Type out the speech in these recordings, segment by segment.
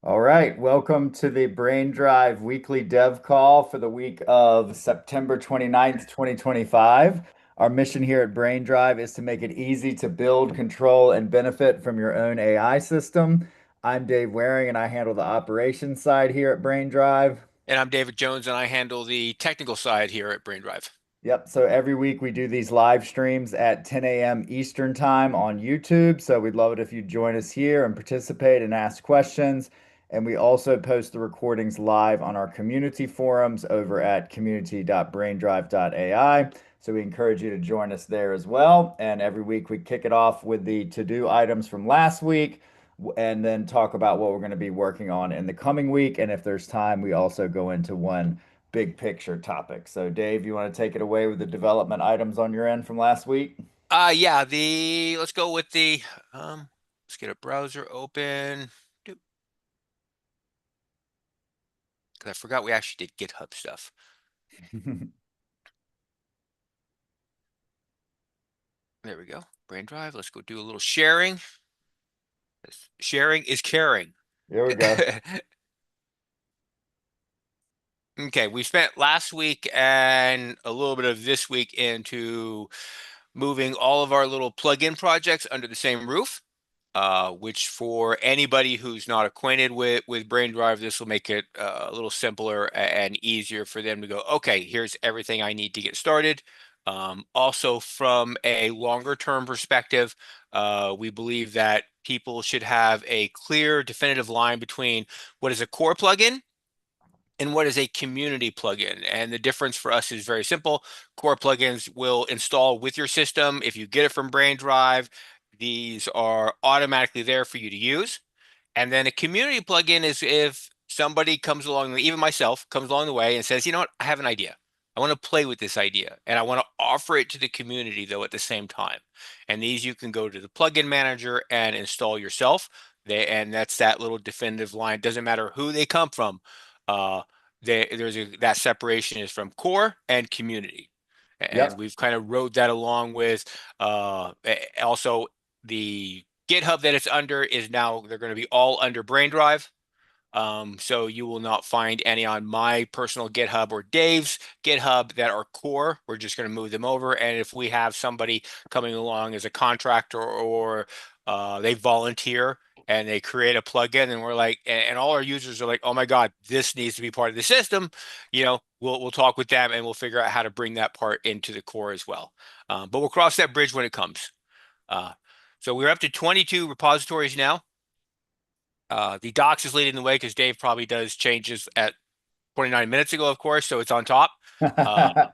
All right, welcome to the BrainDrive weekly dev call for the week of September 29th, 2025. Our mission here at BrainDrive is to make it easy to build, control, and benefit from your own AI system. I'm Dave Waring, and I handle the operations side here at BrainDrive. And I'm David Jones, and I handle the technical side here at BrainDrive. Yep. So every week we do these live streams at 10 a.m. Eastern time on YouTube. So we'd love it if you join us here and participate and ask questions. And we also post the recordings live on our community forums over at community.braindrive.ai. So we encourage you to join us there as well. And every week we kick it off with the to-do items from last week and then talk about what we're going to be working on in the coming week. And if there's time, we also go into one big picture topic. So, Dave, you want to take it away with the development items on your end from last week? Yeah, the let's go with the let's get a browser open. Because I forgot we actually did GitHub stuff. There we go. BrainDrive. Let's go do a little sharing. Sharing is caring. Here we go. Okay, we spent last week and a little bit of this week into moving all of our little plugin projects under the same roof. Which for anybody who's not acquainted with BrainDrive, this will make it a little simpler and easier for them to go, okay, here's everything I need to get started. Also, from a longer term perspective, we believe that people should have a clear, definitive line between what is a core plugin and what is a community plugin. And the difference for us is very simple. Core plugins will install with your system. If you get it from BrainDrive, these are automatically there for you to use. And then a community plugin is if somebody comes along, even myself, comes along the way and says, you know what, I have an idea. I want to play with this idea and I want to offer it to the community though at the same time. And these you can go to the plugin manager and install yourself. And that's that little definitive line. Doesn't matter who they come from. Uh, that separation is from core and community. And Yep. we've kind of rode that along with also the GitHub that it's under is now they're going to be all under BrainDrive. So you will not find any on my personal GitHub or Dave's GitHub that are core. We're just going to move them over. And if we have somebody coming along as a contractor or they volunteer and they create a plugin and we're like, and all our users are like, oh my God, this needs to be part of the system, we'll talk with them and we'll figure out how to bring that part into the core as well. But we'll cross that bridge when it comes. Uh, so we're up to 22 repositories now. The docs is leading the way because Dave probably does changes at 29 minutes ago, of course, so it's on top. Uh,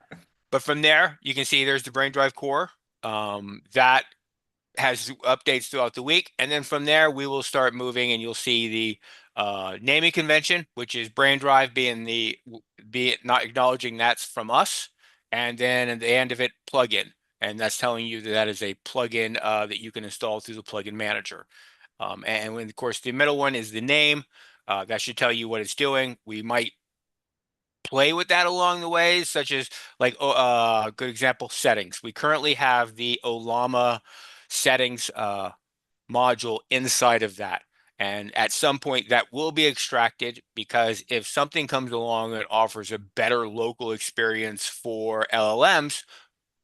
but from there, you can see there's the BrainDrive core. That has updates throughout the week. And then from there, we will start moving and you'll see the naming convention, which is BrainDrive be it not acknowledging that's from us. And then at the end of it, plugin. And that's telling you that that is a plugin that you can install through the plugin manager. And when, of course, the middle one is the name. That should tell you what it's doing. We might play with that along the way, such as like good example settings. We currently have the Olama settings module inside of that. And at some point that will be extracted because if something comes along that offers a better local experience for LLMs,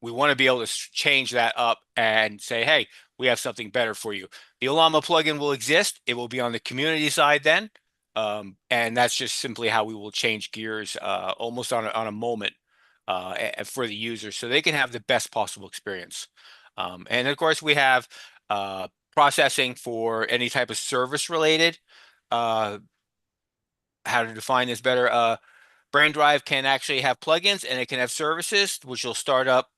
we want to be able to change that up and say, hey, we have something better for you. The Olama plugin will exist. It will be on the community side then. And that's just simply how we will change gears almost on a moment for the user so they can have the best possible experience. And of course, we have processing for any type of service related. Uh, how to define this better? BrainDrive can actually have plugins and it can have services, which will start up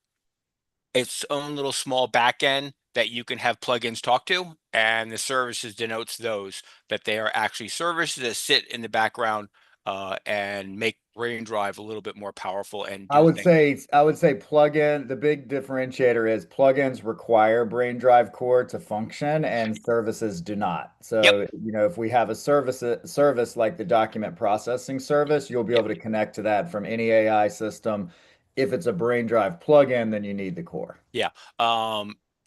its own little small backend that you can have plugins talk to, and the services denotes those that they are actually services that sit in the background and make BrainDrive a little bit more powerful and I do would things. say I would say plugin, the big differentiator is plugins require BrainDrive Core to function and services do not. Yep, So, if we have a service like the document processing service, you'll be yep, able to connect to that from any AI system. If it's a BrainDrive plugin, then you need the core. yeah.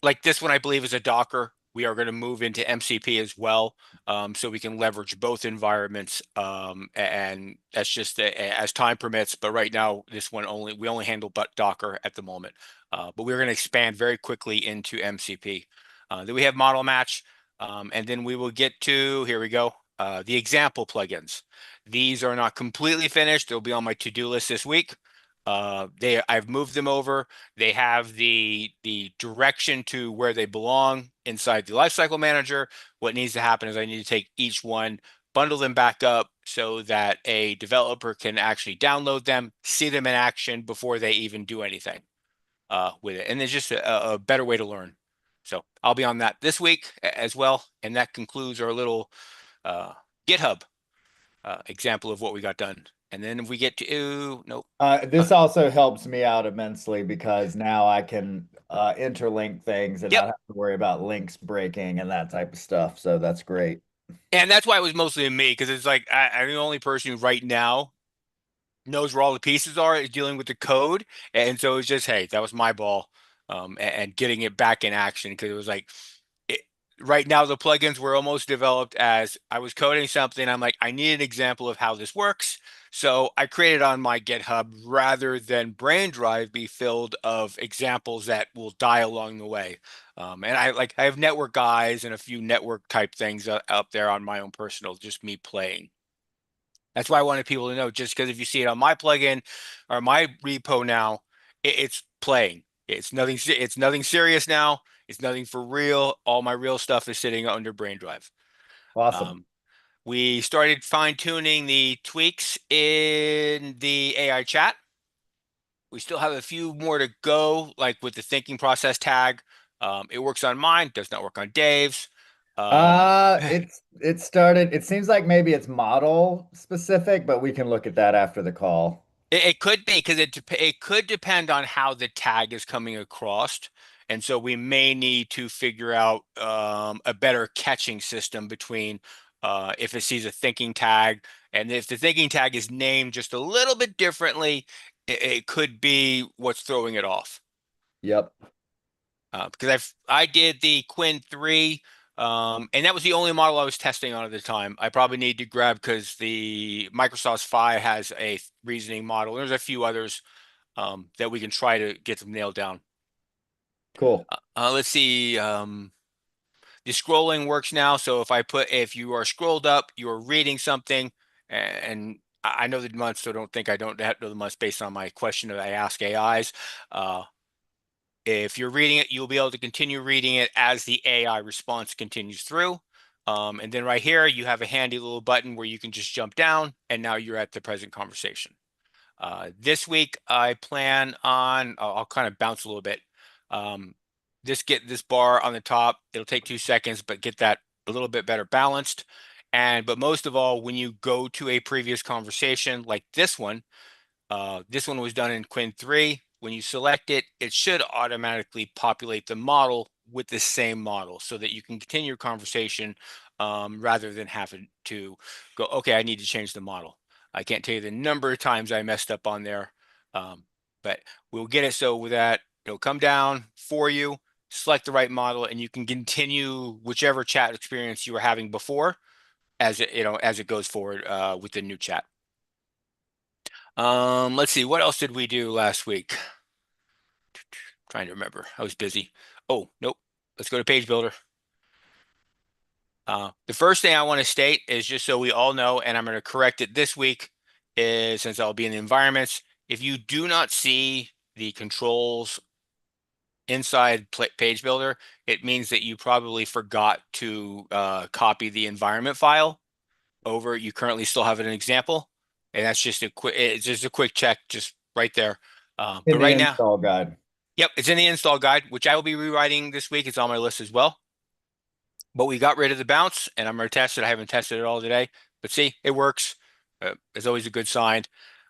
Like this one, I believe is a Docker. we are going to move into MCP as well, so we can leverage both environments. And that's just as time permits. But right now, we only handle but Docker at the moment. But we're going to expand very quickly into MCP. Then we have model match, and then we will get to, here we go, the example plugins. These are not completely finished. They'll be on my to-do list this week. I've moved them over. They have the direction to where they belong inside the lifecycle manager. What needs to happen is I need to take each one, bundle them back up so that a developer can actually download them, see them in action before they even do anything with it. And it's just a better way to learn. So I'll be on that this week as well. And that concludes our little uh, GitHub example of what we got done. And then if we get to, nope. This also helps me out immensely because now I can interlink things and Yep. not have to worry about links breaking and that type of stuff. So that's great. And that's why it was mostly me, because it's like I'm the only person who right now knows where all the pieces are, is dealing with the code. And so it's just, hey, that was my ball. And getting it back in action, because it was like it, right now the plugins were almost developed as I was coding something. I'm like, I need an example of how this works. So I created on my GitHub rather than BrainDrive be filled of examples that will die along the way. And I have network guys and a few network type things up there on my own personal, just me playing. That's why I wanted people to know, just because if you see it on my plugin or my repo now, it's playing. It's nothing serious now. It's nothing for real. All my real stuff is sitting under BrainDrive. Awesome. Um, we started fine tuning the tweaks in the AI chat. We still have a few more to go, like with the thinking process tag. It works on mine, does not work on Dave's. Um, It started, it seems like maybe it's model specific, but we can look at that after the call. it could be because it could depend on how the tag is coming across, and so we may need to figure out a better catching system between if it sees a thinking tag, and if the thinking tag is named just a little bit differently, it could be what's throwing it off. Yep. Because I did the Quinn 3, and that was the only model I was testing on at the time. I probably need to grab, because the Microsoft Phi has a reasoning model. There's a few others that we can try to get them nailed down. Cool. Let's see. The scrolling works now. So if you are scrolled up, you are reading something, and I know the months, so don't think I don't know the months based on my question that I ask AIs. Uh, If you're reading it, you'll be able to continue reading it as the AI response continues through. And then right here, you have a handy little button where you can just jump down, and now you're at the present conversation. This week, I plan on, I'll kind of bounce a little bit. Um, get this bar on the top. It'll take 2 seconds, but get that a little bit better balanced. But most of all, when you go to a previous conversation like this one was done in Quinn 3. When you select it, it should automatically populate the model with the same model so that you can continue your conversation rather than having to go, okay, I need to change the model. I can't tell you the number of times I messed up on there, um, but we'll get it so with that, it'll come down for you, select the right model, and you can continue whichever chat experience you were having before as it goes forward with the new chat. Let's see, what else did we do last week? Trying to remember. I was busy. Oh, nope. Let's go to Page Builder. The first thing I want to state is, just so we all know, and I'm going to correct it this week, is since I'll be in the environments, if you do not see the controls inside Page Builder, it means that you probably forgot to copy the environment file over. You currently still have an example, and that's just it's just a quick check, just right there. In But the right now, install guide. yep, it's in the install guide, which I will be rewriting this week. It's on my list as well. But we got rid of the bounce, and I'm going to test it. I haven't tested it all today, but see, it works. It's always a good sign.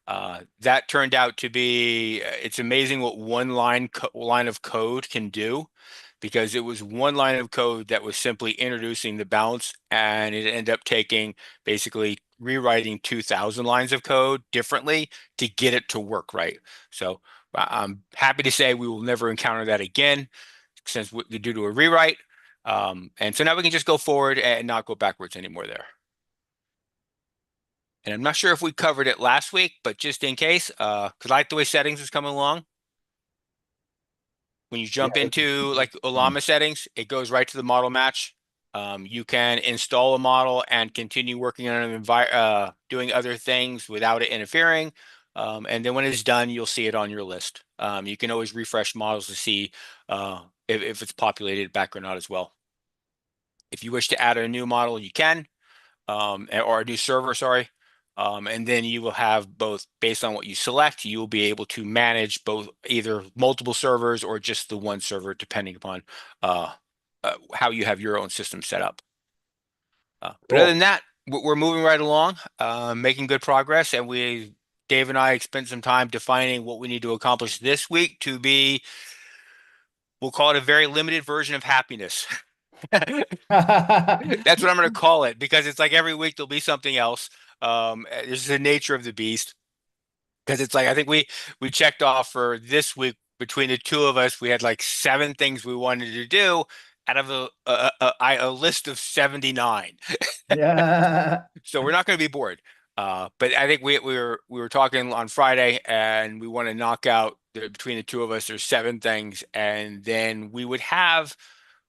That turned out to be, it's amazing what one line of code can do, because it was one line of code that was simply introducing the bounce, and it ended up taking basically rewriting 2,000 lines of code differently to get it to work right. So I'm happy to say we will never encounter that again, since due to a rewrite. And so now we can just go forward and not go backwards anymore there. And I'm not sure if we covered it last week, but just in case, because I like the way settings is coming along. When you Yeah. jump into like Olama settings, it goes right to the model match. You can install a model and continue working on doing other things without it interfering. And then when it's done, you'll see it on your list. You can always refresh models to see if it's populated back or not as well. If you wish to add a new model, you can, or a new server, sorry. And then you will have both based on what you select, you will be able to manage both either multiple servers or just the one server, depending upon how you have your own system set up. But other Cool. than that, we're moving right along, making good progress, and Dave and I spent some time defining what we need to accomplish this week to be, we'll call it a very limited version of happiness. That's what I'm going to call it because it's like every week there'll be something else. This is the nature of the beast because it's like I think we checked off for this week between the two of us. We had like seven things we wanted to do out of a list of 79. Yeah. So we're not going to be bored. But I think we were talking on Friday, and we want to knock out between the two of us. There's seven things, and then we would have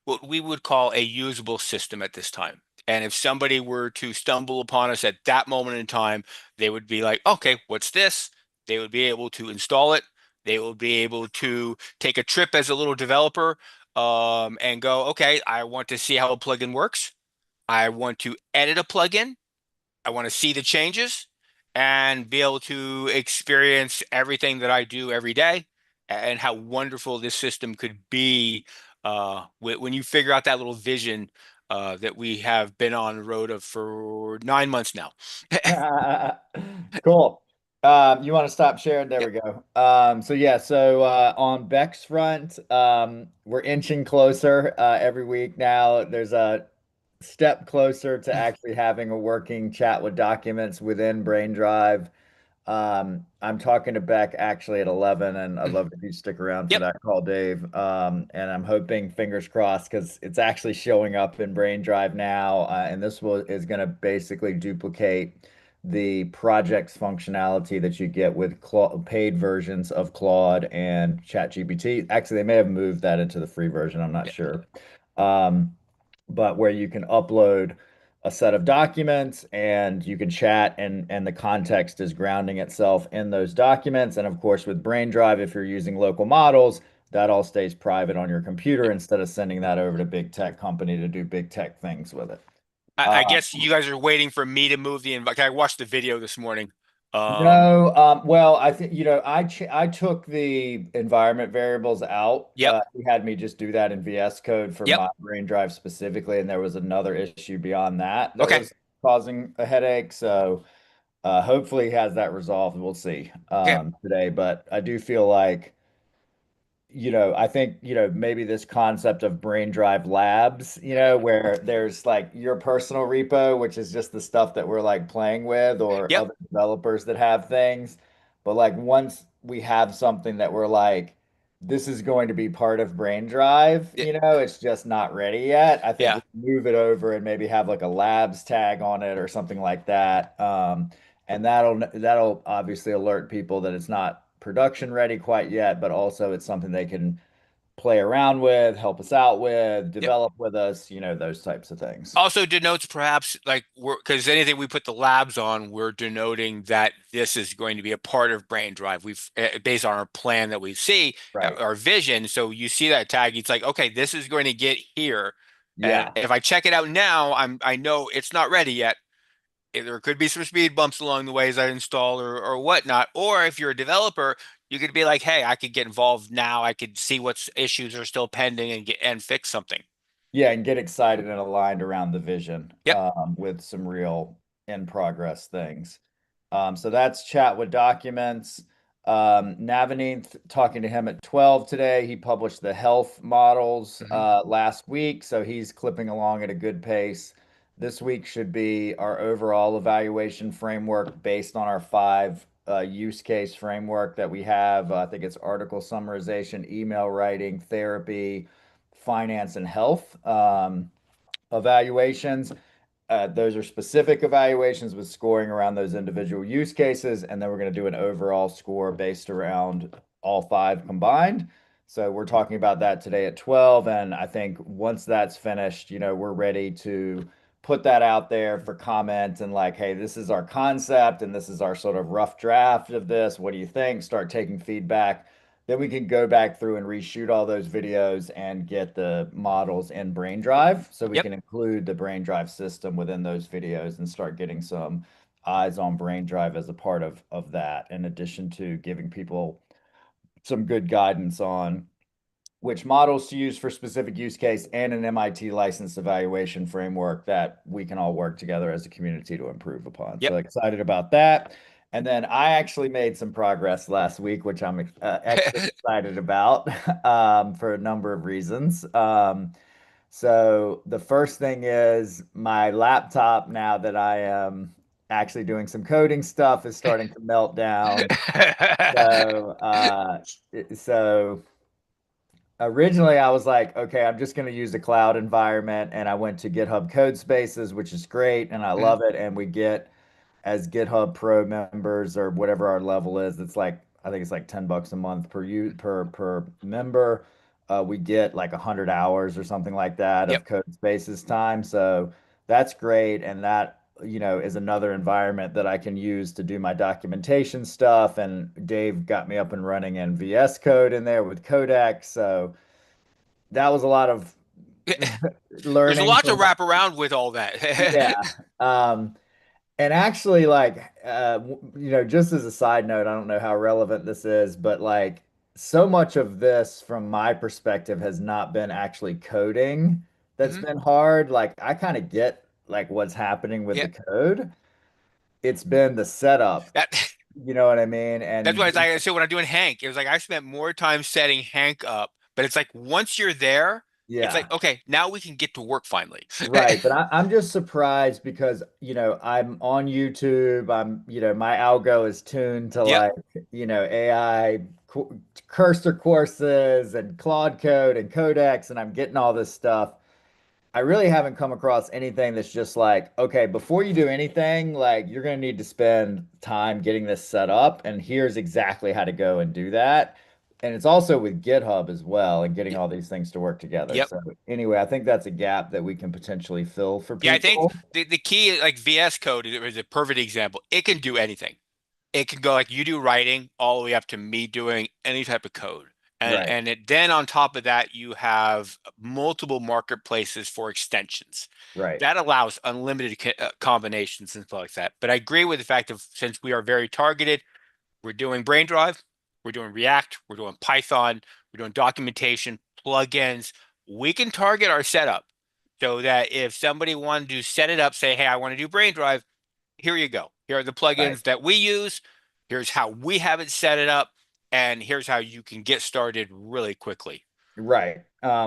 what we would call a usable system at this time. And if somebody were to stumble upon us at that moment in time, they would be like, okay, what's this? They would be able to install it. They will be able to take a trip as a little developer and go, okay, I want to see how a plugin works. I want to edit a plugin. I want to see the changes and be able to experience everything that I do every day and how wonderful this system could be when you figure out that little vision that we have been on the road of for 9 months now. Cool. You want to stop sharing? There Yep. we go. So yeah, on Beck's front, we're inching closer every week now. There's a step closer to actually having a working chat with documents within BrainDrive. I'm talking to Beck actually at 11, and I'd love if you stick around for Yep. that call, Dave. And I'm hoping, fingers crossed, because it's actually showing up in BrainDrive now, and is going to basically duplicate the projects functionality that you get with paid versions of Claude and ChatGPT. Actually, they may have moved that into the free version. I'm not Yep. sure. Um, but where you can upload a set of documents and you can chat and the context is grounding itself in those documents. And of course, with BrainDrive, if you're using local models, that all stays private on your computer instead of sending that over to big tech company to do big tech things with it. I Uh, guess you guys are waiting for me to move the invite. I watched the video this morning. Um, no, well, I think, I took the environment variables out. yep. He had me just do that in VS Code for Yep. my brain drive specifically, and there was another issue beyond that that Okay. was causing a headache. So hopefully he has that resolved. We'll see Okay. today. But I do feel like I think, maybe this concept of brain drive labs, where there's like your personal repo, which is just the stuff that we're like playing with, or Yep. other developers that have things. But like once we have something that we're like, this is going to be part of brain drive, Yeah. it's just not ready yet. I think we Yeah. move it over and maybe have like a labs tag on it or something like that. And that'll obviously alert people that it's not production ready quite yet, but also it's something they can play around with, help us out with, Yep. develop with us, those types of things. Also denotes perhaps like we're because anything we put the labs on, we're denoting that this is going to be a part of Brain Drive. We've based on our plan that we see, Right. our vision. So you see that tag, it's like, okay, this is going to get here. And Yeah. if I check it out now, I know it's not ready yet. There could be some speed bumps along the way as I install or whatnot. Or if you're a developer, you could be like, hey, I could get involved now. I could see what's issues are still pending and fix something. Yeah, and get excited and aligned around the vision Yep. with some real in progress things. So that's chat with documents. Navaneeth, talking to him at 12 today. He published the health models Hmm. last week, so he's clipping along at a good pace. This week should be our overall evaluation framework based on our five use case framework that we have. I think it's article summarization, email writing, therapy, finance and health evaluations. Those are specific evaluations with scoring around those individual use cases, and then we're going to do an overall score based around all five combined. So we're talking about that today at 12, and I think once that's finished, we're ready to put that out there for comment and like, hey, this is our concept and this is our sort of rough draft of this. What do you think? Start taking feedback. Then we can go back through and reshoot all those videos and get the models in BrainDrive so we Yep. can include the BrainDrive system within those videos and start getting some eyes on BrainDrive as a part of that, in addition to giving people some good guidance on which models to use for specific use case and an MIT licensed evaluation framework that we can all work together as a community to improve upon. Yep. So excited about that. And then I actually made some progress last week, which I'm extra excited about for a number of reasons. So the first thing is my laptop, now that I am actually doing some coding stuff, is starting to melt down. So, so originally I was like, okay, I'm just going to use the cloud environment. And I went to GitHub Code Spaces, which is great. And I Mhm. love it. And we get, as GitHub Pro members or whatever our level is, it's like, I think it's like $10 a month per member. We get like 100 hours or something like that Yep. of Code Spaces time. So that's great. And that, is another environment that I can use to do my documentation stuff. And Dave got me up and running in VS Code in there with Codex. So that was a lot of There's a learning lot to from, wrap around with all yeah. that. Um, and actually, like, just as a side note, I don't know how relevant this is, but like, so much of this, from my perspective, has not been actually coding that's Mhm. been hard. Like, I kind of get like what's happening with Yeah. the code. It's been the setup, That you know what I mean? that's And why it's like I said when I'm doing Hank, it was like I spent more time setting Hank up, but it's like once you're there, it's like yeah. okay, now we can get to work finally. Right, but I'm just surprised because, I'm on YouTube. My algo is tuned to Yep. like, AI cursor courses and Claude Code and Codex, and I'm getting all this stuff. I really haven't come across anything that's just like, okay, before you do anything, like you're going to need to spend time getting this set up, and here's exactly how to go and do that. And it's also with GitHub as well, and getting all these things to work together. Yep. So anyway, I think that's a gap that we can potentially fill for Yeah, I think people. the key like VS Code is a perfect example. It can do anything. It can go like you do writing all the way up to me doing any type of code. Right, Then on top of that, you have multiple marketplaces for extensions. right, That allows unlimited combinations and stuff like that. But I agree with the fact of since we are very targeted, we're doing BrainDrive, we're doing React, we're doing Python, we're doing documentation, plugins. We can target our setup so that if somebody wanted to set it up, say, hey, I want to do BrainDrive, here you go. Here are the right. plugins that we use. Here's how we have it set it up. And here's how you can get started really quickly. Right.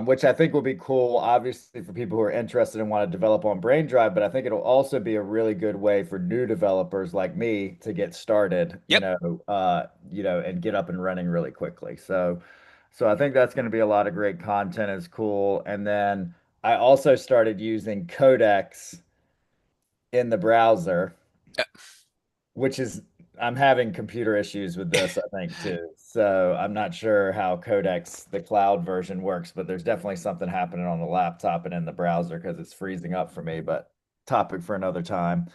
Which I think will be cool, obviously, for people who are interested and want to develop on BrainDrive, but I think it'll also be a really good way for new developers like me to get started, Yep. and get up and running really quickly. So I think that's going to be a lot of great content. Is cool. And then I also started using Codex in the browser, which is, I'm having computer issues with this, I think, too. So I'm not sure how Codex, the cloud version, works, but there's definitely something happening on the laptop and in the browser because it's freezing up for me, but topic for another time.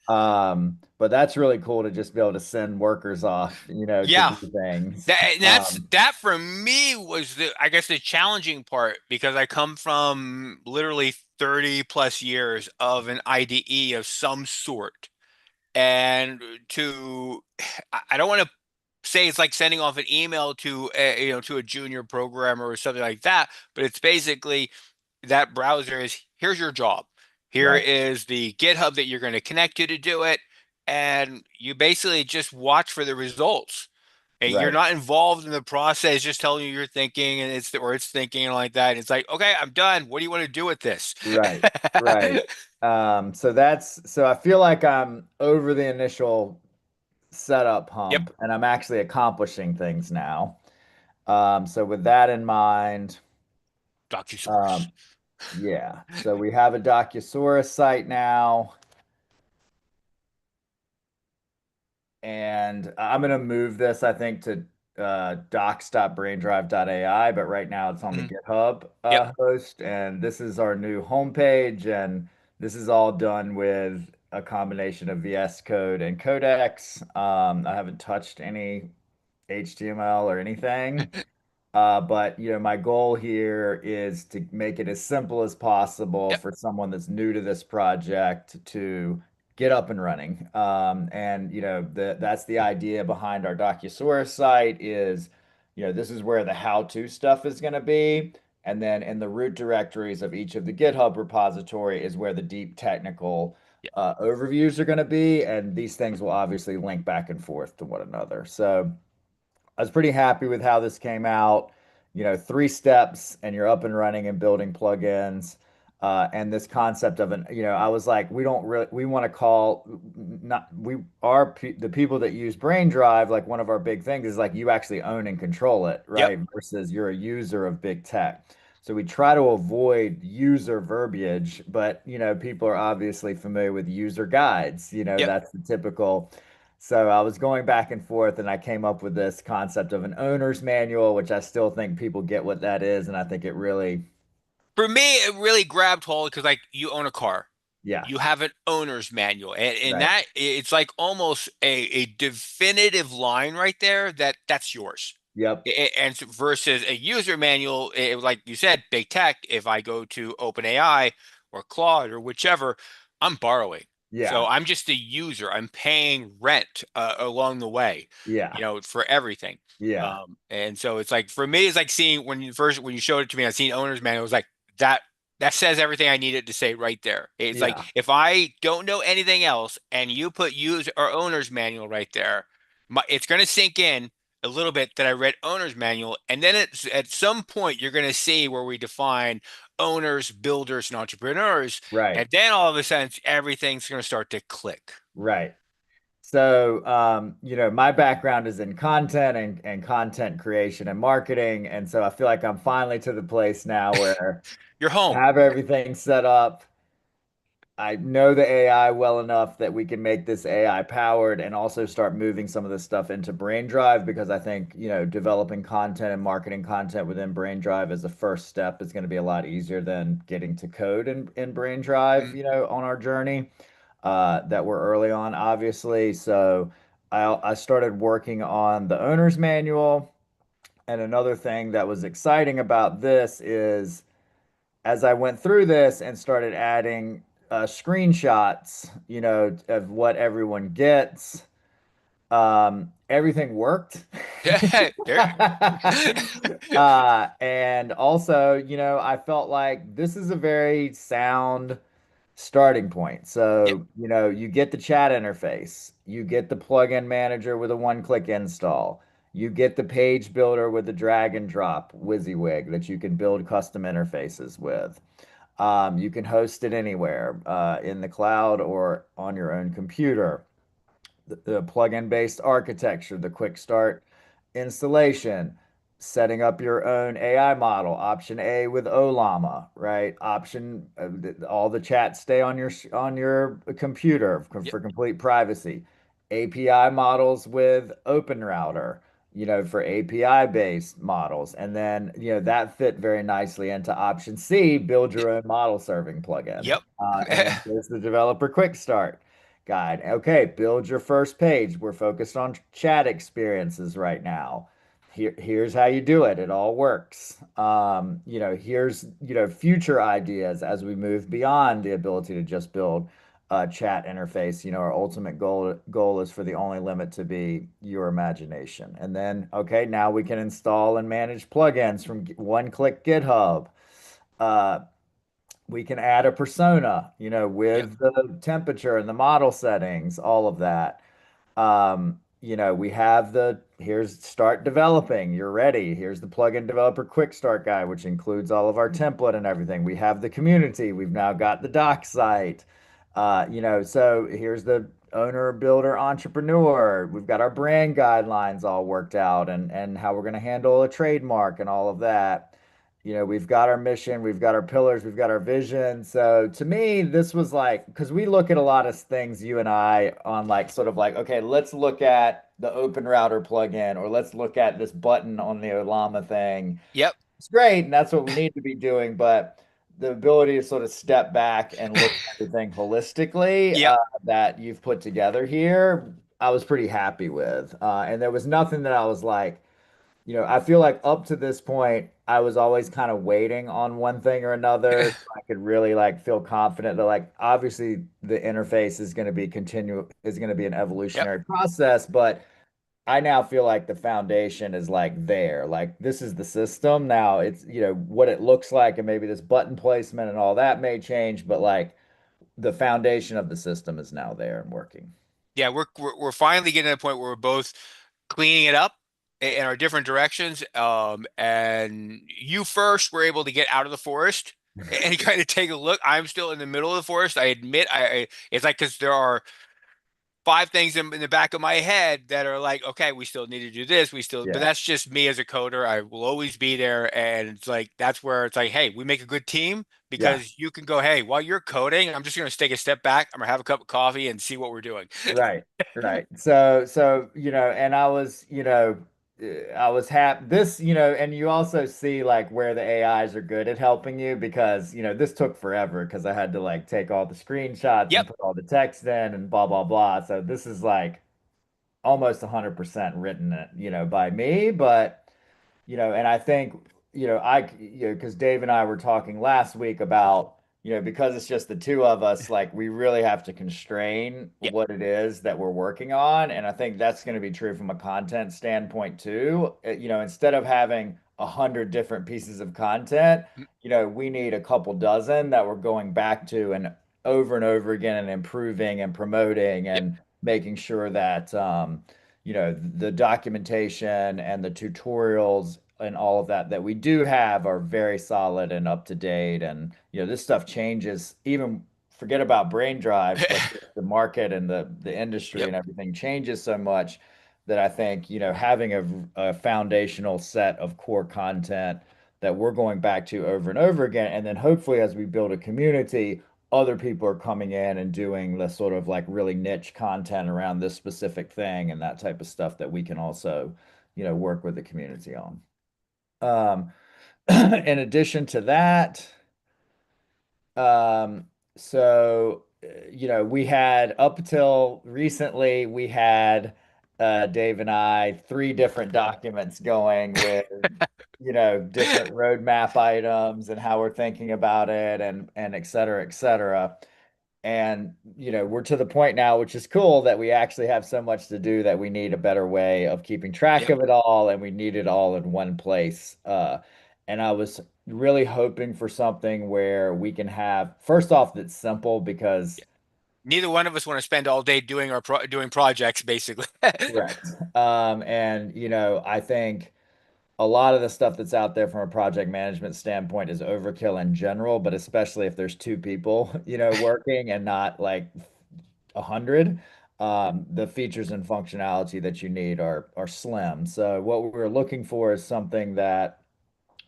But that's really cool to just be able to send workers off, to Yeah. do things. That's that for me was the I guess the challenging part because I come from literally 30 plus years of an IDE of some sort. And to I don't want to say it's like sending off an email to to a junior programmer or something like that, but it's basically that browser is here's your job. Here Right, is the GitHub that you're going to connect to do it, and you basically just watch for the results. And you're right, not involved in the process, just telling you you're thinking and it's thinking like that. It's like, okay, I'm done. What do you want to do with this? right, right. So I feel like I'm over the initial setup Yep. hump and I'm actually accomplishing things now. So with that in mind, Docusaurus. Um, yeah. So we have a Docusaurus site now. And I'm going to move this, I think, to docs.braindrive.ai, but right now it's on the Mhm. GitHub Yep. host. And this is our new homepage. And this is all done with a combination of VS Code and Codex. I haven't touched any HTML or anything. But my goal here is to make it as simple as possible Yep. for someone that's new to this project to get up and running. And that's the idea behind our Docusaurus site is, this is where the how-to stuff is going to be. And then in the root directories of each of the GitHub repository is where the deep technical Yep. overviews are going to be. And these things will obviously link back and forth to one another. So I was pretty happy with how this came out. 3 steps and you're up and running and building plugins. And this concept of I was like, we want to call, not, we are the people that use BrainDrive, like one of our big things is like you actually own and control it, Yep. right? Versus you're a user of big tech. So we try to avoid user verbiage, but people are obviously familiar with user guides. Yep. That's the typical. So I was going back and forth and I came up with this concept of an owner's manual, which I still think people get what that is. And I think it really, For me, it really grabbed hold because like you own a car. yeah, You have an owner's manual. And right. that it's like almost a definitive line right there that that's yours. Yep. And versus a user manual, like you said, big tech, if I go to OpenAI or Claude or whichever, I'm borrowing. So Yeah. I'm just a user. I'm paying rent along the way, Yeah. for everything. Yeah. And so it's like for me, it's like seeing when you showed it to me, I seen owner's manual. It was like that that says everything I needed to say right there. It's like Yeah. if I don't know anything else and you put user or owner's manual right there, it's going to sink in a little bit that I read owner's manual, and then it's at some point you're going to see where we define owners, builders, and entrepreneurs, Right. and then all of a sudden everything's going to start to click. Right. So, my background is in content and content creation and marketing. And so I feel like I'm finally to the place now where You're I home. have everything set up. I know the AI well enough that we can make this AI powered and also start moving some of this stuff into BrainDrive because I think, developing content and marketing content within BrainDrive as a first step is going to be a lot easier than getting to code in BrainDrive, Mm, on our journey that we're early on, obviously. So I started working on the owner's manual. And another thing that was exciting about this is as I went through this and started adding screenshots, of what everyone gets, everything worked. there. And also, I felt like this is a very sound starting point. Yep. So, you get the chat interface, you get the plugin manager with a one-click install, you get the page builder with the drag and drop WYSIWYG that you can build custom interfaces with. You can host it anywhere in the cloud or on your own computer. The plugin based architecture, the quick start installation, setting up your own AI model, option A with Olama, right? Option all the chats stay on your computer Yep. for complete privacy. API models with OpenRouter, for API based models. And then, that fit very nicely into option C, build your own model serving plugin. Yep. And then there's the developer quick start guide. Okay, build your first page. We're focused on chat experiences right now. Here's how you do it. It all works. Here's, future ideas as we move beyond the ability to just build a chat interface. Our ultimate goal is for the only limit to be your imagination. And then, okay, now we can install and manage plugins from one-click GitHub. Uh, we can add a persona, Yep. with the temperature and the model settings, all of that. We have here's start developing. You're ready. Here's the plugin developer quick start guide, which includes all of our template and everything. We have the community. We've now got the doc site. So here's the owner, builder, entrepreneur. We've got our brand guidelines all worked out and how we're going to handle a trademark and all of that. we've got our mission, we've got our pillars, we've got our vision. So to me, this was like, because we look at a lot of things, you and I, on like sort of like, okay, let's look at the Open Router plugin, or let's look at this button on the Olama thing. Yep. It's great, and that's what we need to be doing, but the ability to sort of step back and look at everything holistically, Yep. that you've put together here, I was pretty happy with. And there was nothing that I was like, I feel like up to this point, I was always kind of waiting on one thing or another so I could really like feel confident that like obviously the interface is going to be an Yep. evolutionary process, but I now feel like the foundation is like there. Like this is the system. Now it's, what it looks like and maybe this button placement and all that may change, but like the foundation of the system is now there and working. Yeah, we're finally getting to the point where we're both cleaning it up in our different directions. And you first were able to get out of the forest and kind of take a look. I'm still in the middle of the forest. I admit, it's like because there are five things in the back of my head that are like, okay, we still need to do this. But Yeah. that's just me as a coder. I will always be there. And it's like, that's where it's like, hey, we make a good team Yeah. because you can go, hey, while you're coding, I'm just going to take a step back. I'm going to have a cup of coffee and see what we're doing. Right, right. So, and I was happy this, and you also see like where the AIs are good at helping you because, this took forever because I had to like take all the screenshots Yep. and put all the text in and blah, blah, blah. So this is like almost 100% written, by me, but and I think, because Dave and I were talking last week about, because it's just the two of us, like we really have to constrain Yep. what it is that we're working on. And I think that's going to be true from a content standpoint too. Instead of having 100 different pieces of content, Mm. we need a couple dozen that we're going back to and over again and improving and promoting Yep. and making sure that, the documentation and the tutorials and all of that we do have are very solid and up to date. And, this stuff changes, even forget about BrainDrive, but the market and the industry Yep. and everything changes so much that I think, having a foundational set of core content that we're going back to over and over again. And then hopefully as we build a community, other people are coming in and doing the sort of like really niche content around this specific thing and that type of stuff that we can also, work with the community on. Um, in addition to that, um, we had up until recently, we had Dave and I three different documents going with, different roadmap items and how we're thinking about it and et cetera, et cetera. And, we're to the point now, which is cool, that we actually have so much to do that we need a better way of keeping track Yep. of it all, and we need it all in one place. And I was really hoping for something where we can have, first off, that's simple because, Neither one of us want to spend all day doing doing projects, basically. correct. And, I think a lot of the stuff that's out there from a project management standpoint is overkill in general, but especially if there's two people, working and not like 100, the features and functionality that you need are slim. So what we're looking for is something that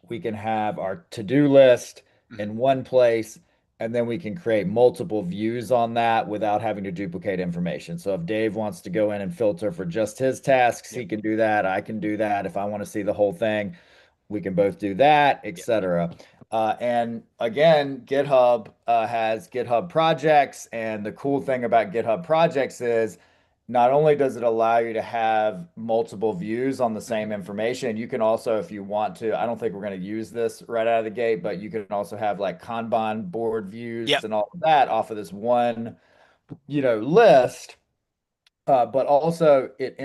we can have our to-do list Mhm. in one place, and then we can create multiple views on that without having to duplicate information. So if Dave wants to go in and filter for just his tasks, Yep. he can do that. I can do that. If I want to see the whole thing, we can both do that, Yep. etc. And again, GitHub has GitHub projects. And the cool thing about GitHub projects is not only does it allow you to have multiple views on the Mhm. same information, you can also, if you want to, I don't think we're going to use this right out of the gate, but you can also have like Kanban board views Yep. and all of that off of this one, list. But also it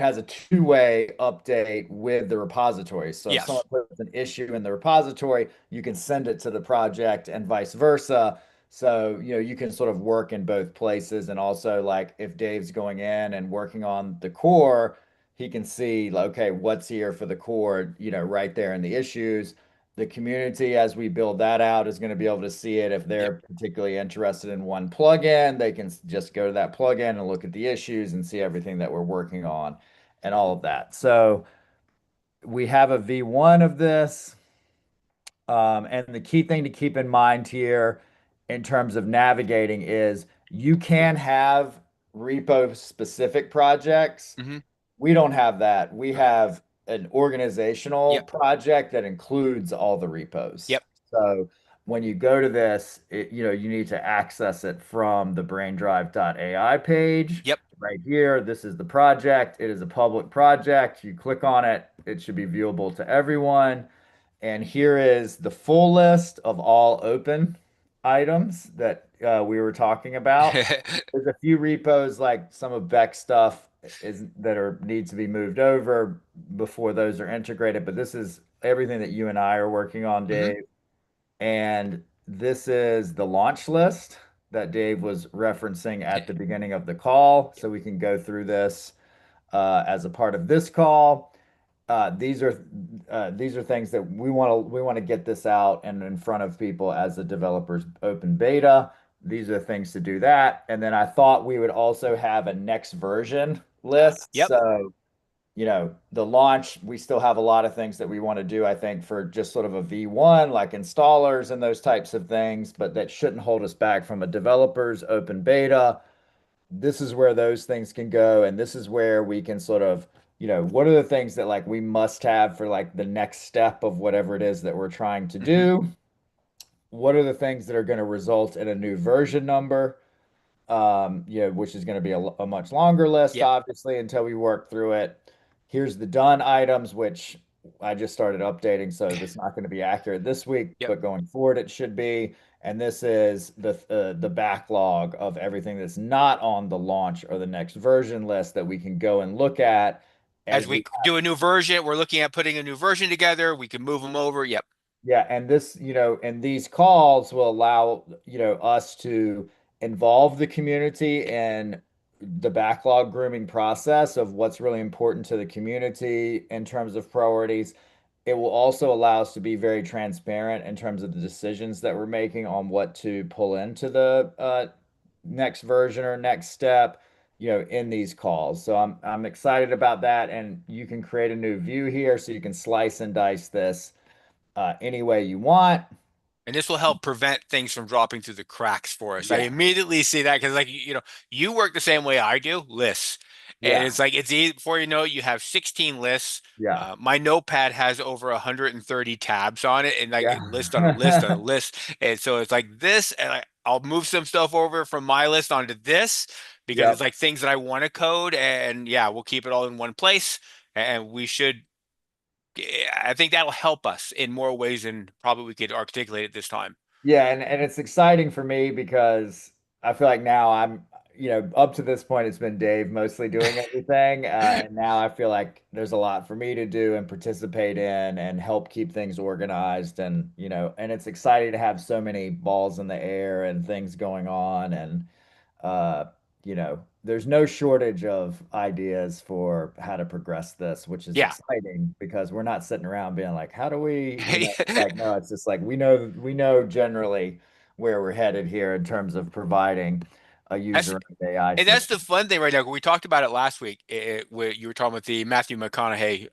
has a two-way update with the repository. So if someone Yes. puts an issue in the repository, you can send it to the project and vice versa. So, you can sort of work in both places. And also, like, if Dave's going in and working on the core, he can see, like, okay, what's here for the core, right there in the issues. The community, as we build that out, is going to be able to see it. If Yep. they're particularly interested in one plugin, they can just go to that plugin and look at the issues and see everything that we're working on and all of that. So we have a V1 of this. And the key thing to keep in mind here in terms of navigating is you can have repo specific projects. Hmm. We don't have that. We have an organizational Yep. project that includes all the repos. Yep. So when you go to this, you need to access it from the BrainDrive.ai page. Yep. Right here, this is the project. It is a public project. You click on it, it should be viewable to everyone. And here is the full list of all open items that we were talking about. There's a few repos like some of Beck's stuff is that are needs to be moved over before those are integrated, but this is everything that you and I are working on, Hmm. Dave. And this is the launch list that Dave was referencing at the beginning of the call. So we can go through this as a part of this call. These are things that we want to get this out and in front of people as the developers open beta. These are things to do that. And then I thought we would also have a next version list. Yep. So, the launch, we still have a lot of things that we want to do, I think, for just sort of a V1, like installers and those types of things, but that shouldn't hold us back from a developer's open beta. This is where those things can go, and this is where we can sort of, what are the things that like we must have for like the next step of whatever it is that we're trying to Hmm. do? What are the things that are going to result in a new version number? Which is going to be a much longer list, Yep. obviously, until we work through it. Here's the done items, which I just started updating, so that's not going to be accurate this week, Yep. but going forward, it should be. And this is the backlog of everything that's not on the launch or the next version list that we can go and look at As as we. we do a new version, we're looking at putting a new version together. We can move them over. Yep. Yeah, and this, and these calls will allow, us to involve the community in the backlog grooming process of what's really important to the community in terms of priorities. It will also allow us to be very transparent in terms of the decisions that we're making on what to pull into the next version or next step, in these calls. So I'm excited about that, and you can create a new view here so you can slice and dice this any way you want. And this will help prevent things from dropping through the cracks for us. I Yeah, immediately see that because, like, you work the same way I do, lists. And yeah, it's like, it's easy, before you know it, you have 16 lists. yeah, My notepad has over 130 tabs on it, and like yeah, a list on a list on a list. And so it's like this, and I'll move some stuff over from my list onto this because it's yep. like things that I want to code. And yeah, we'll keep it all in one place. And we should, I think that'll help us in more ways than probably we could articulate at this time. Yeah, and it's exciting for me because I feel like now up to this point, it's been Dave mostly doing everything. And now I feel like there's a lot for me to do and participate in and help keep things organized. And it's exciting to have so many balls in the air and things going on. And there's no shortage of ideas for how to progress this, which is Yeah. exciting because we're not sitting around being like, how do we, like, no, it's just like we know generally where we're headed here in terms of providing a That's user AI and that's the system. fun thing right now. We talked about it last week, where you were talking about the Matthew McConaughey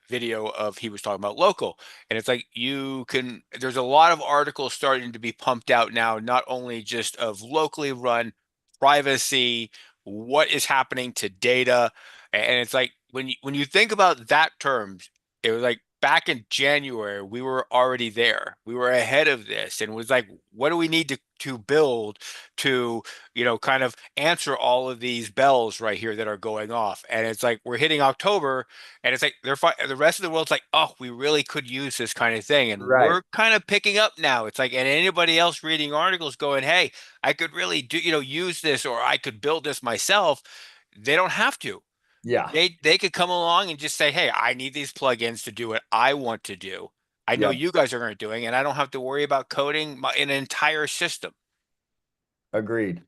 video of he was talking about local, and it's like you can. There's a lot of articles starting to be pumped out now, not only just of locally run privacy, what is happening to data, and it's like when you think about that terms, it was like back in January we were already there. We were ahead of this, and it was like, what do we need to build to kind of answer all of these bells right here that are going off. And it's like we're hitting October, and it's like the rest of the world's like, oh, we really could use this kind of thing, and Right. we're kind of picking up now. It's like, and anybody else reading articles going, hey, I could really do use this, or I could build this myself. They don't have to. Yeah. They could come along and just say, hey, I need these plugins to do what I want to do. I know Yep. you guys are going to doing, and I don't have to worry about coding an entire system. Agreed.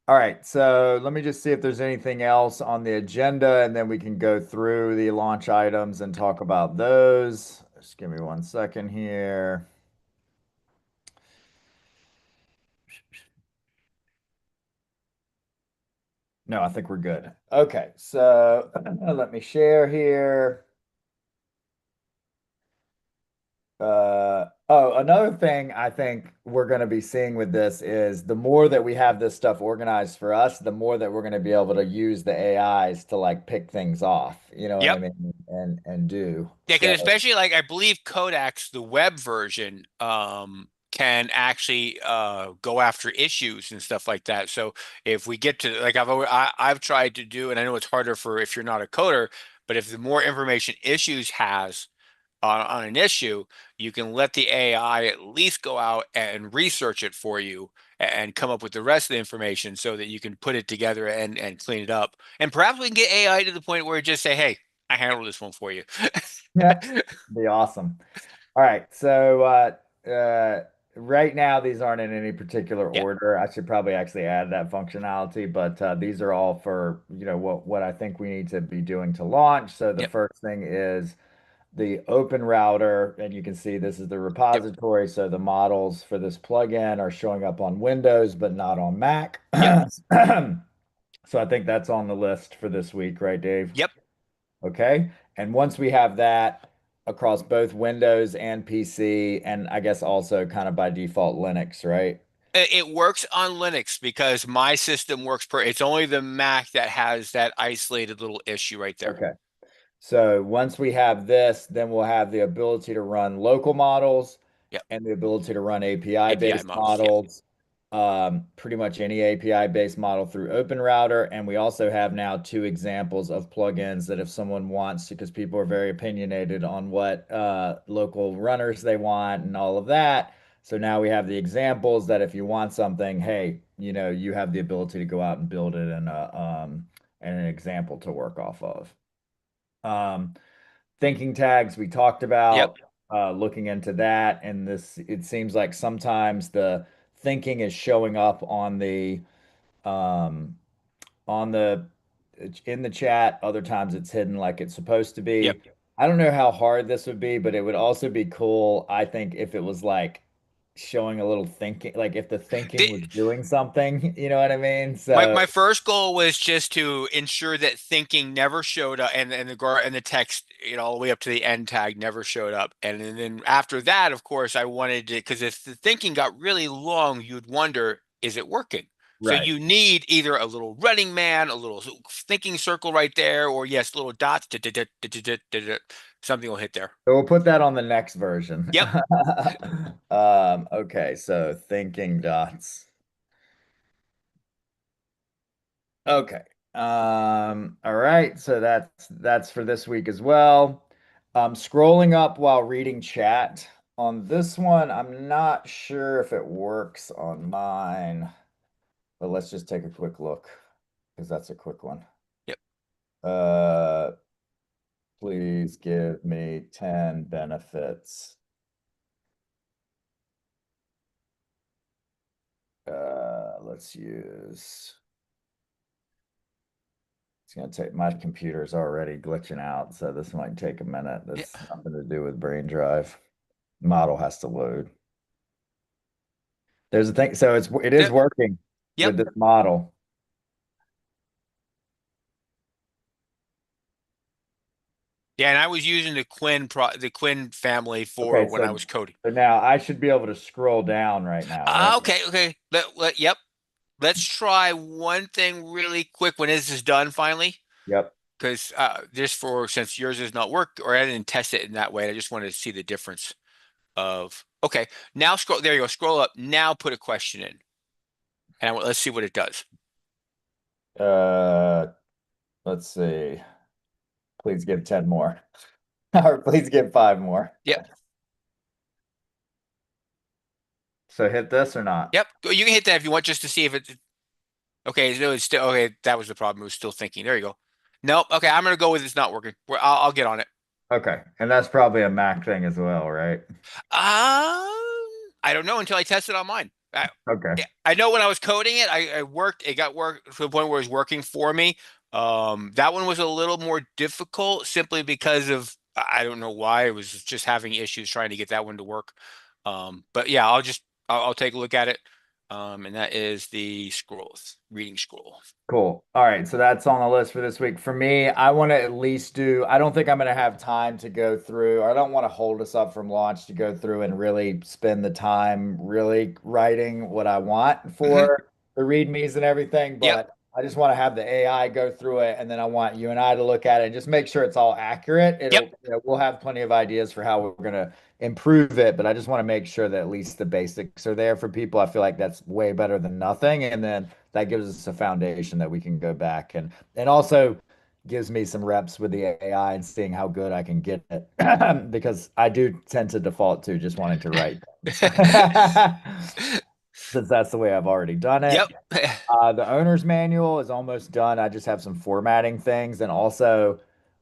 All right. So let me just see if there's anything else on the agenda, and then we can go through the launch items and talk about those. Just give me 1 second here. No, I think we're good. Okay, so let me share here. Oh, another thing I think we're going to be seeing with this is the more that we have this stuff organized for us, the more that we're going to be able to use the AIs to like pick things off, you know what I Yep. mean? And do. Yeah, because So, especially like I believe Kodak's the web version can actually go after issues and stuff like that. So if we get to like I've tried to do, and I know it's harder for if you're not a coder, but if the more information issues has on an issue, you can let the AI at least go out and research it for you and come up with the rest of the information so that you can put it together and clean it up. And perhaps we can get AI to the point where it just say, hey, I handled this one for you. yeah, be awesome. All right. So, right now, these aren't in any particular Yeah, order. I should probably actually add that functionality, but these are all for, what I think we need to be doing to launch. So the yep, first thing is the open router, and you can see this is the yep, repository. So the models for this plugin are showing up on Windows, but not on Mac. yep, So I think that's on the list for this week, right, Dave? yep. Okay. And once we have that across both Windows and PC, and I guess also kind of by default Linux, right? It works on Linux because my system works it's only the Mac that has that isolated little issue right there. Okay. So once we have this, then we'll have the ability to run local models Yep. and the ability to run API API-based models. Yep. models, pretty much any API-based model through Open Router. And we also have now two examples of plugins that if someone wants to, because people are very opinionated on what local runners they want and all of that. So now we have the examples that if you want something, hey, you have the ability to go out and build it and an example to work off of. Um, Thinking tags we talked Yep. about, looking into that, and this it seems like sometimes the thinking is showing up um, on the in the chat. Other times it's hidden like it's supposed to Yep. be. I don't know how hard this would be, but it would also be cool, I think, if it was like showing a little thinking, like if the thinking The, was doing something, you know what I mean? So, my first goal was just to ensure that thinking never showed up and the text, all the way up to the end tag never showed up. And then after that, of course, I wanted to because if the thinking got really long, you'd wonder, is it working? So right. you need either a little running man, a little thinking circle right there, or yes, little dots. Something will hit there. So we'll put that on the next version. Yep. Okay, so thinking dots. Okay. All right, so that's for this week as well. Scrolling up while reading chat. On this one, I'm not sure if it works on mine, but let's just take a quick look because that's a quick one. Yep. Uh, please give me 10 benefits. Let's use. It's going to take my computer's already glitching out, so this might take a minute. Yeah. That's nothing to do with BrainDrive. Model has to load. There's a thing, so it is Yep. working Yep. with this model. Yeah, and I was using the Quinn family for Okay, when so I was coding. now I should be able to scroll down right now, right? Okay, okay. Yep. Let's try one thing really quick when this is done finally, Yep. because just for since yours is not work or I didn't test it in that way, I just wanted to see the difference of okay. Now scroll there you go. Scroll up. Now put a question in, and let's see what it does. Uh, let's see. Please give 10 more. Or please give 5 more. Yep. So hit this or not? Yep. You can hit that if you want just to see if it. Okay, no, it's still okay. That was the problem. It was still thinking. There you go. Nope. Okay, I'm gonna go with it's not working. I'll get on it. Okay. And that's probably a Mac thing as well, right? I don't know until I test it on mine. Okay. I know when I was coding it, I worked. It got work to the point where it was working for me. That one was a little more difficult simply because of I don't know why. It was just having issues trying to get that one to work. But yeah, I'll take a look at it. And that is the reading scroll. Cool. All right, so that's on the list for this week. For me, I want to at least do, I don't think I'm going to have time to go through, or I don't want to hold us up from launch to go through and really spend the time really writing what I want Hmm. for the readmes and everything, Yep. but I just want to have the AI go through it, and then I want you and I to look at it and just make sure it's all accurate. Yep. We'll have plenty of ideas for how we're going to improve it, but I just want to make sure that at least the basics are there for people. I feel like that's way better than nothing. And then that gives us a foundation that we can go back and also gives me some reps with the AI and seeing how good I can get it because I do tend to default to just wanting to write things since that's the way I've already done Yep. it. The owner's manual is almost done. I just have some formatting things, and also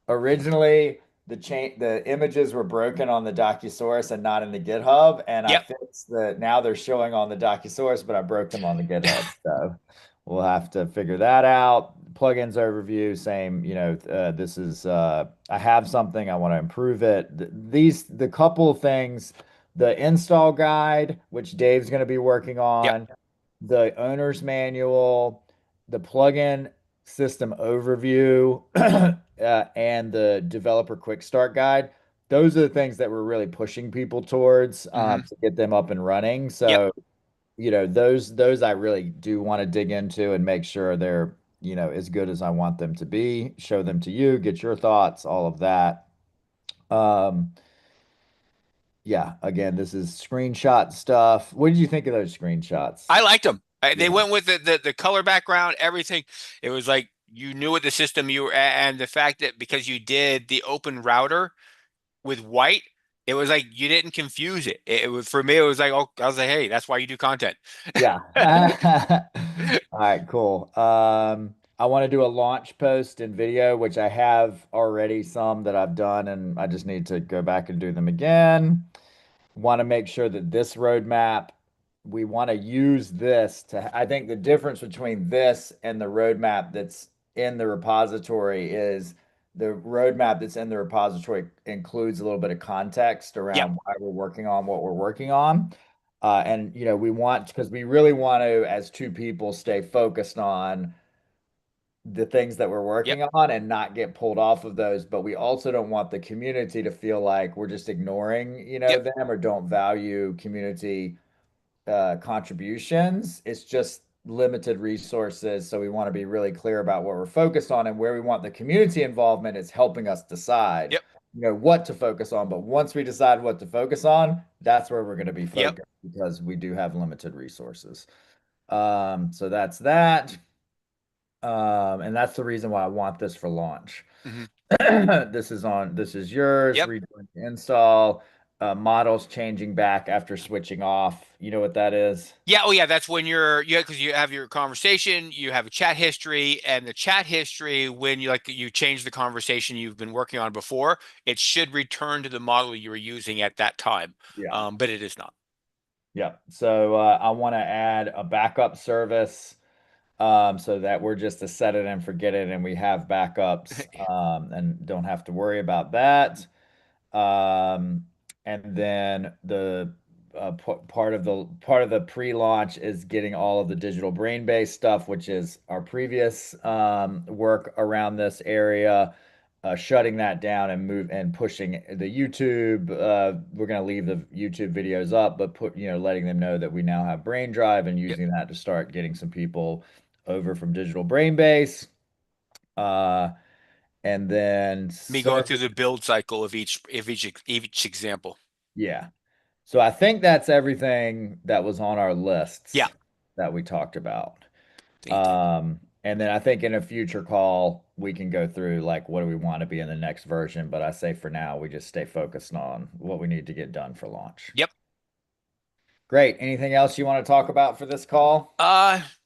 originally the images were broken on the Docusaurus and not in the GitHub, and I Yep. fixed the now they're showing on the Docusaurus, but I broke them on the GitHub. So we'll have to figure that out. Plugins overview, same. This is I have something I want to improve it. The couple things, the install guide, which Dave's going to be working Yep. on, the owner's manual, the plugin system overview, and the developer quick start guide. Those are the things that we're really pushing people towards Hmm. to get them up and running. Yep. So, those I really do want to dig into and make sure they're, as good as I want them to be, show them to you, get your thoughts, all of that. Um, yeah, again, this is screenshot stuff. What did you think of those screenshots? I liked them. They Yeah. went with the color background, everything. It was like you knew what the system you were, and the fact that because you did the open router with white, it was like you didn't confuse it. It was for me. It was like, oh, I was like, hey, that's why you do content. Yeah. All right, cool. I want to do a launch post and video, which I have already some that I've done, and I just need to go back and do them again. Want to make sure that this roadmap, we want to use this to, I think the difference between this and the roadmap that's in the repository is the roadmap that's in the repository includes a little bit of context Yep. around why we're working on what we're working on. And we want, because we really want to, as two people, stay focused on the things that we're Yep. working on and not get pulled off of those. But we also don't want the community to feel like we're just ignoring, Yep. them or don't value community contributions. It's just limited resources. So we want to be really clear about what we're focused on and where we want the community involvement is helping us decide, Yep. what to focus on. But once we decide what to focus on, that's where we're going to be Yep. focused because we do have limited resources. So that's that. And that's the reason why I want this for launch. Hmm. This is yours, Yep. redoing the install, models changing back after switching off. You know what that is? Yeah. Oh, yeah. That's when because you have your conversation, you have a chat history, and the chat history, when you change the conversation you've been working on before, it should return to the model you were using at that time. Yeah. But it is not. Yeah. So I want to add a backup service so that we're just to set it and forget it and we have backups and don't have to worry about that. Um, and then the part of the pre-launch is getting all of the digital brain-based stuff, which is our previous work around this area, shutting that down and pushing the YouTube. We're gonna leave the YouTube videos up, but letting them know that we now have BrainDrive and Yep. using that to start getting some people over from digital brain-based. Uh, and then Me going through server, the build cycle of each example. yeah. So I think that's everything that was on our Yeah. lists that we talked about. I think you did. And then I think in a future call, we can go through like what do we want to be in the next version. But I say for now, we just stay focused on what we need to get done for launch. Yep. Great. Anything else you want to talk about for this call?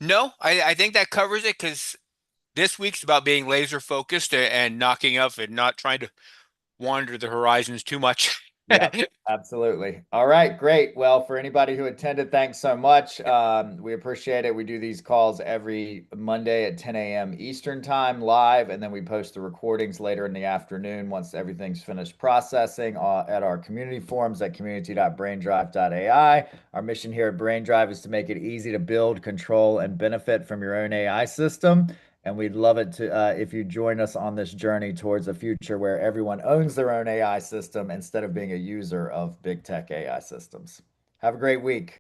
No, I think that covers it because this week's about being laser focused and knocking up and not trying to wander the horizons too much. Yeah, absolutely. All right, great. Well, for anybody who attended, thanks so much. We appreciate it. We do these calls every Monday at 10 a.m. Eastern time live, and then we post the recordings later in the afternoon once everything's finished processing at our community forums at community.braindrive.ai. Our mission here at BrainDrive is to make it easy to build, control, and benefit from your own AI system. And we'd love it to if you join us on this journey towards a future where everyone owns their own AI system instead of being a user of big tech AI systems. Have a great week.